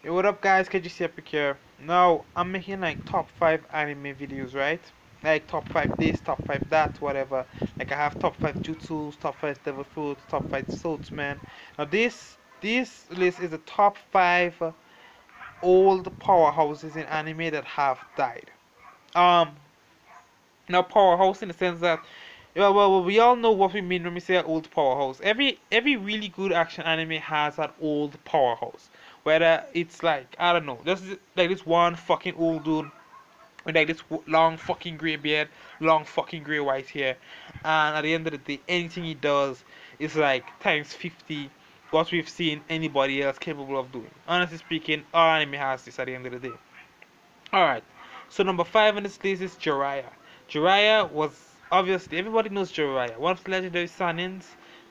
Yo, what up, guys? KGCEpic here. Now, I'm making like top 5 anime videos, right? Like top 5 this, top 5 that, whatever. Like I have top 5 jutsus, top 5 devil fruits, top 5 swordsman. Now, this list is the top 5 old powerhouses in anime that have died. Um, Now powerhouse in the sense that we all know what we mean when we say an old powerhouse. Every really good action anime has an old powerhouse. Whether it's like I don't know, this is like this one fucking old dude with like this long fucking grey beard, long fucking grey white hair, and at the end of the day, anything he does is like times 50 what we've seen anybody else capable of doing. Honestly speaking, all anime has this at the end of the day. Alright, so number 5 on this list is Jiraiya. Jiraiya was obviously everybody knows Jiraiya, one of the legendary Sanins.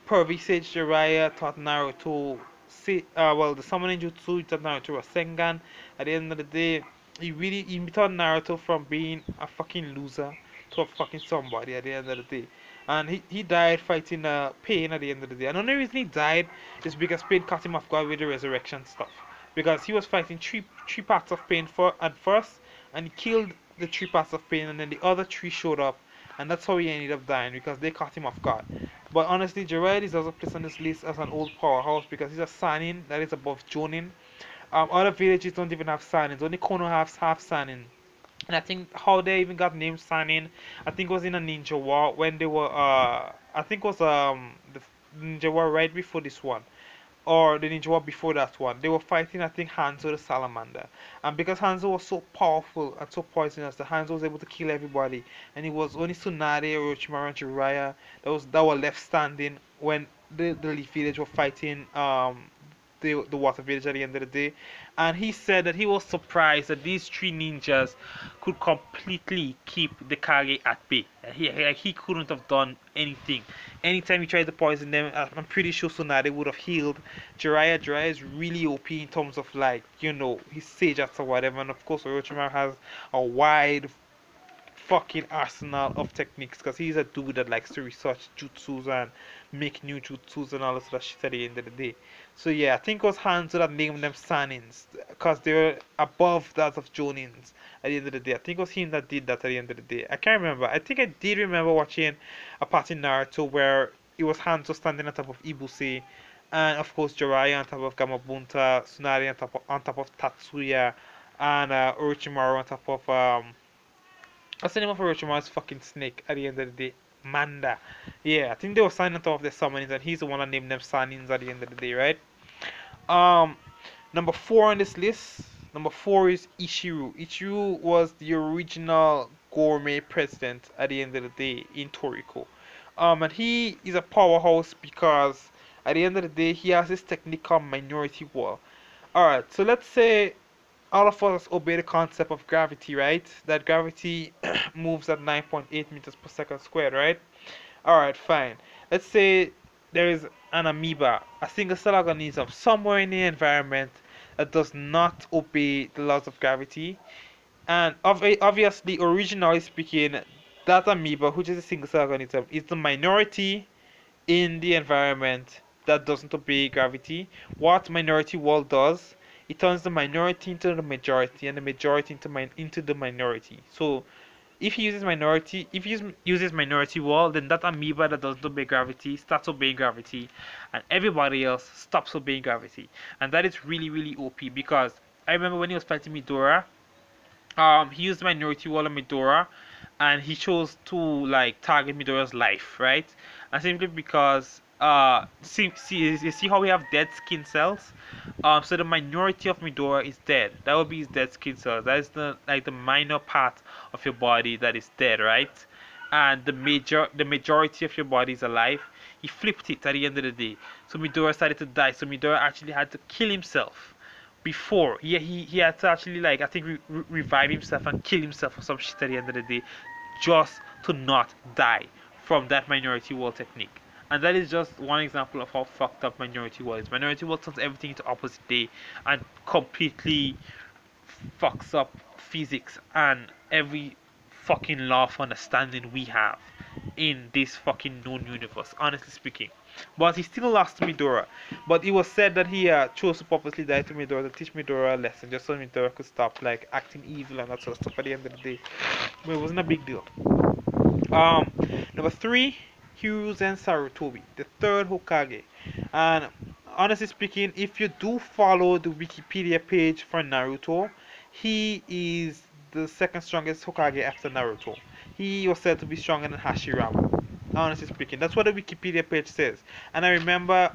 Pervy Sage Jiraiya taught Naruto the summoning jutsu, he taught Naruto Rasengan. At the end of the day, he taught Naruto from being a fucking loser to a fucking somebody at the end of the day. And he died fighting Pain at the end of the day. And the only reason he died is because Pain caught him off guard with the resurrection stuff, because he was fighting three parts of pain for at first, and he killed the three parts of pain, and then the other three showed up, and that's how he ended up dying because they caught him off guard. But honestly, Jiraiya is also placed on this list as an old powerhouse because he's a Sanin that is above Jonin. Other villages don't even have Sanins. Only Kono have Sanin. And I think how they even got named Sanin, I think it was in a ninja war when they were I think it was the ninja war right before this one, or the ninja war before that one. They were fighting, I think, Hanzo the Salamander. And because Hanzo was so powerful and so poisonous, that Hanzo was able to kill everybody. And it was only Tsunade, Orochimaru, and Jiraiya that were left standing when the Leaf Village were fighting the Water Village at the end of the day. And he said that he was surprised that these three ninjas could completely keep the Kage at bay. He couldn't have done anything. Anytime he tried to poison them, I'm pretty sure Tsunade would have healed. Jiraiya is really OP in terms of like, his Sage or whatever. And of course, Orochimaru has a wide fucking arsenal of techniques because he's a dude that likes to research jutsus and make new jutsus and all this sort of shit at the end of the day. So yeah, I think it was Hanzo that named them Sanins because they were above that of Jonins at the end of the day. I think it was him that did that at the end of the day. I can't remember. I think I did remember watching a part in Naruto where it was Hanzo standing on top of Ibuse, and of course Jiraiya on top of Gamabunta, Tsunade on top of Tatsuya, and Orochimaru on top of what's the name of Orochimaru's fucking snake at the end of the day? Manda. Yeah, I think they were signing on top of their summonings, and he's the one that named them Sanins at the end of the day, right? Um, Number 4 on this list. Number 4 is Ichiru. Ichiru was the original gourmet president at the end of the day in Toriko. And he is a powerhouse because at the end of the day, he has this technique called minority wall. Alright, so let's say all of us obey the concept of gravity, right? That gravity moves at 9.8 meters per second squared, right? Alright, fine. Let's say there is an amoeba, a single cell organism, somewhere in the environment that does not obey the laws of gravity. And obviously, originally speaking, that amoeba, which is a single cell organism, is the minority in the environment that doesn't obey gravity. What minority wall does, it turns the minority into the majority and the majority into the minority. So if he uses minority wall, then that amoeba that doesn't obey gravity starts obeying gravity, and everybody else stops obeying gravity. And that is really really OP because I remember when he was fighting Midora, he used minority wall on Midora, and he chose to like target Midora's life, right? And simply because you see how we have dead skin cells. So the minority of Midora is dead. That would be his dead skin cells. That is the minor part of your body that is dead, right? And the majority of your body is alive. He flipped it at the end of the day. So Midora started to die. So Midora actually had to kill himself before. He had to actually like I think revive himself and kill himself or some shit at the end of the day, just to not die from that minority wall technique. And that is just one example of how fucked up minority wall is. Minority wall turns everything into opposite day and completely fucks up physics and every fucking law of understanding we have in this fucking known universe, honestly speaking. but he still lost to Midora. But it was said that he chose to purposely die to Midora to teach Midora a lesson, just so Midora could stop like acting evil and that sort of stuff at the end of the day. But it wasn't a big deal. Um, Number three, Hiruzen Sarutobi, the third Hokage. And honestly speaking, if you do follow the Wikipedia page for Naruto, he is the second strongest Hokage after Naruto. He was said to be stronger than Hashirama. Honestly speaking, that's what the Wikipedia page says. And I remember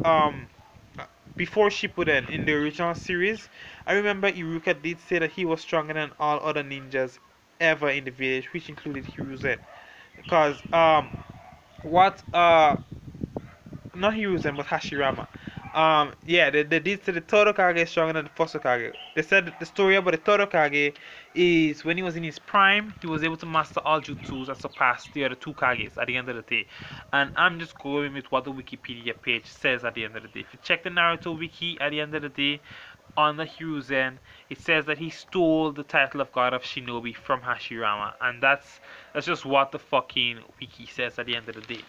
before Shippuden in the original series, I remember Iruka did say that he was stronger than all other ninjas ever in the village, which included Hiruzen. Because what not Hiruzen but Hashirama. Yeah, they did say the third Hokage is stronger than the first Hokage. They said that the story about the third Hokage is when he was in his prime, he was able to master all jutsus and surpass the other two Kages at the end of the day. And I'm just going with what the Wikipedia page says at the end of the day. If you check the Naruto wiki at the end of the day, on the Hiruzen, it says that he stole the title of God of Shinobi from Hashirama, and that's just what the fucking wiki says at the end of the day.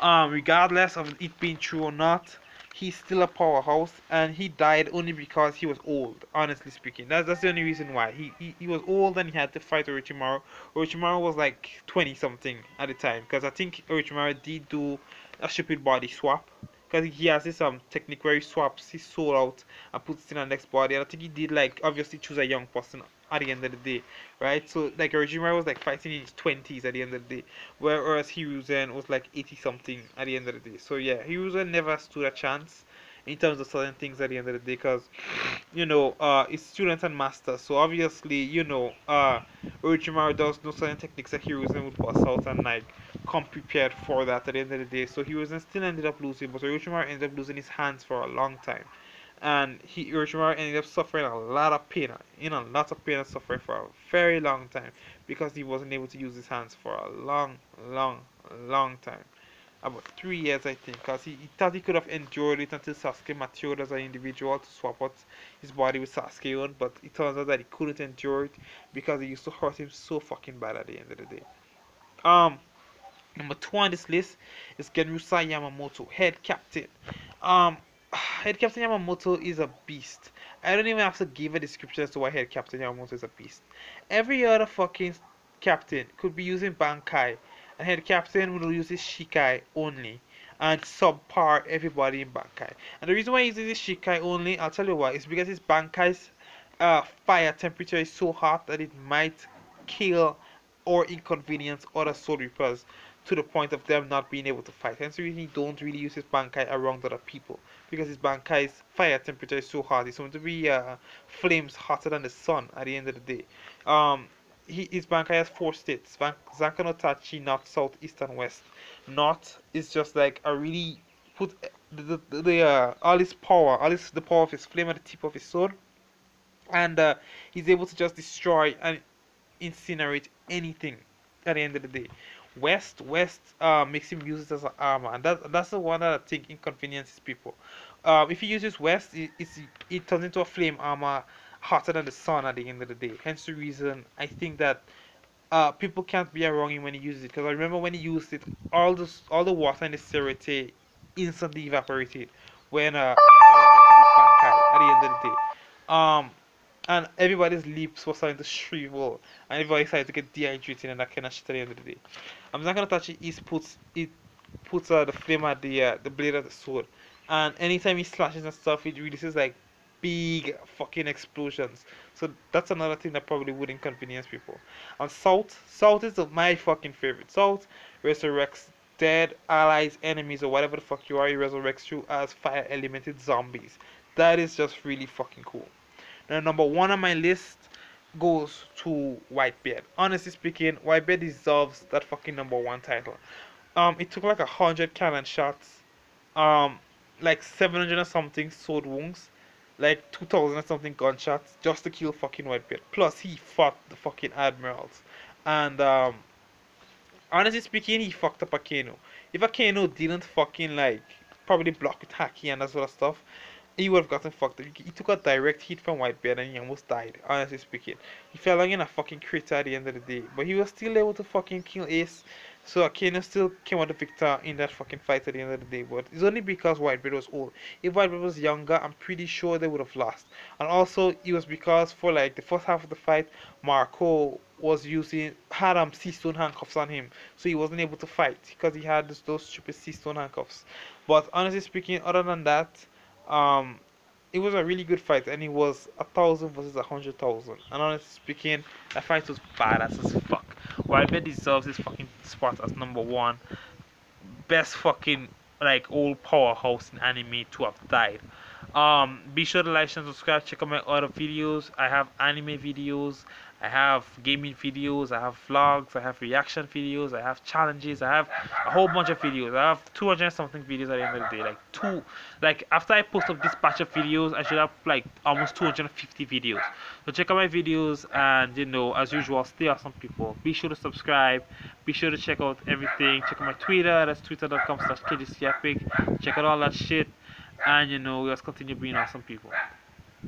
Regardless of it being true or not, he's still a powerhouse, and he died only because he was old. Honestly speaking, that's the only reason why he was old and he had to fight Orochimaru. Orochimaru was like 20 something at the time, because I think Orochimaru did do a stupid body swap. Because he has this technique where he swaps his soul out and puts it in the next body. And I think he did like obviously choose a young person at the end of the day, right? So like Orochimaru was like fighting in his 20s at the end of the day, whereas Hiruzen was like 80 something at the end of the day. So yeah, Hiruzen never stood a chance in terms of certain things at the end of the day, because it's student and master. So obviously Orochimaru does know certain techniques that Hiruzen would bust out and like come prepared for that at the end of the day. So Hiruzen still ended up losing, but Orochimaru ended up losing his hands for a long time. And Orochimaru ended up suffering a lot of pain, lots of pain and suffering for a very long time, because he wasn't able to use his hands for a long, long, long time. About 3 years, I think, because he thought he could have endured it until Sasuke matured as an individual to swap out his body with Sasuke on, but it turns out that he couldn't endure it because it used to hurt him so fucking bad at the end of the day. Um, Number two on this list is Genryusai Yamamoto, head captain. Um, Head Captain Yamamoto is a beast. I don't even have to give a description as to why Head Captain Yamamoto is a beast. Every other fucking captain could be using Bankai, and Head Captain will use his Shikai only and subpar everybody in Bankai. And the reason why he uses his Shikai only, I'll tell you why, is because his Bankai's fire temperature is so hot that it might kill or inconvenience other Soul Reapers to the point of them not being able to fight. Hence the reason he don't really use his Bankai around other people, because his Bankai's fire temperature is so hot. It's going to be flames hotter than the sun at the end of the day. His Bankai has 4 states: Zankan no Tachi, North, South, East, and West. North is just like a really put all his power, the power of his flame at the tip of his sword, and he's able to just destroy and incinerate anything at the end of the day. West makes him use it as an armor, and that's the one that I think inconveniences people. If he uses West, it turns into a flame armor hotter than the sun at the end of the day. Hence the reason I think that people can't be around him when he uses it. Because I remember when he used it, all the water in the Serete instantly evaporated when Yamamoto used Bankai at the end of the day. Um, and everybody's lips were starting to shrivel, and everybody started to get dehydrated and that kind of shit at the end of the day. I'm not gonna touch it. Puts the flame at the blade of the sword, and anytime he slashes and stuff, it releases like big fucking explosions. So that's another thing that probably would inconvenience people. And Salt is my fucking favorite. Salt resurrects dead allies, enemies, or whatever the fuck you are. He resurrects you as fire elemented zombies. That is just really fucking cool. Now, number one on my list goes to Whitebeard. Honestly speaking, Whitebeard deserves that fucking number one title. It took like 100 cannon shots, um, like 700 or something sword wounds, like 2,000 or something gunshots just to kill fucking Whitebeard. Plus, he fought the fucking admirals, and honestly speaking, he fucked up Akeno. If Akeno didn't fucking like probably block with Haki and that sort of stuff, he would have gotten fucked up. He took a direct hit from Whitebeard and he almost died, honestly speaking. He fell like in a fucking crater at the end of the day. But he was still able to fucking kill Ace. So Kano still came out the victor in that fucking fight at the end of the day. But it's only because Whitebread was old. If Whitebread was younger, I'm pretty sure they would have lost. And also, it was because for like the first half of the fight, Marco was using had sea stone handcuffs on him, so he wasn't able to fight because he had those stupid sea stone handcuffs. But honestly speaking, other than that, um, it was a really good fight, and it was 1,000 versus 100,000. And honestly speaking, that fight was badass as fuck. Wildbed deserves his fucking spot as number one best fucking like old powerhouse in anime to have died. Be sure to like and subscribe. Check out my other videos. I have anime videos, I have gaming videos, I have vlogs, I have reaction videos, I have challenges, I have a whole bunch of videos. I have 200 something videos at the end of the day. Like after I post up this batch of videos, I should have like almost 250 videos. So check out my videos, and as usual, stay awesome people. Be sure to subscribe. Be sure to check out everything. Check out my Twitter. That's twitter.com/KGCEpic. Check out all that shit. And let's continue being awesome people.